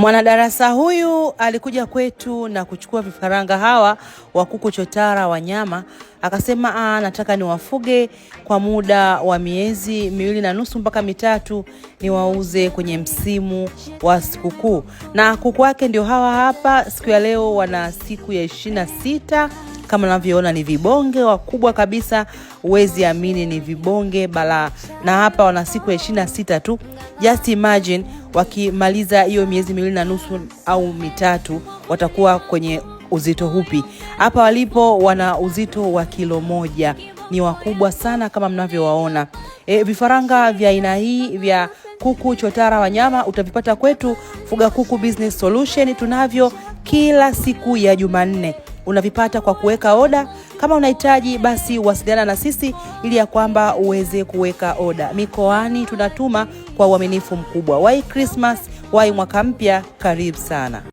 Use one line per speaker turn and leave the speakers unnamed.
Mwanadarasa huyu alikuja kwetu na kuchukua vifaranga hawa wa kuku chotara wa nyama. Akasema nataka niwafuge kwa muda wa miezi 2.5 mpaka 3 niwauze kwenye msimu wa sikukuu. Na kuku wake ndio hawa hapa. Siku ya leo wana siku ya 26. Kama unavyoona ni vibonge wakubwa kabisa, uwezi amini ni vibonge bala. Na hapa wana siku ya 26 tu. Just imagine wakimaliza hiyo miezi 2.5 au 3 watakuwa kwenye uzito hupi. Hapa walipo wana uzito wa kilo 1. Ni wakubwa sana kama mnavyowaona. Vifaranga vya aina hii vya kuku chotara wa nyama utavipata kwetu Fuga Kuku Business Solution. Tunavyo kila siku ya Jumanne. Unavipata kwa kuweka oda. Kama unahitaji basi wasiliana na sisi ili ya kwamba uweze kuweka oda. Mikoani tunatuma kwa uaminifu mkubwa. Wai Christmas, wai mwaka mpya, karibu sana.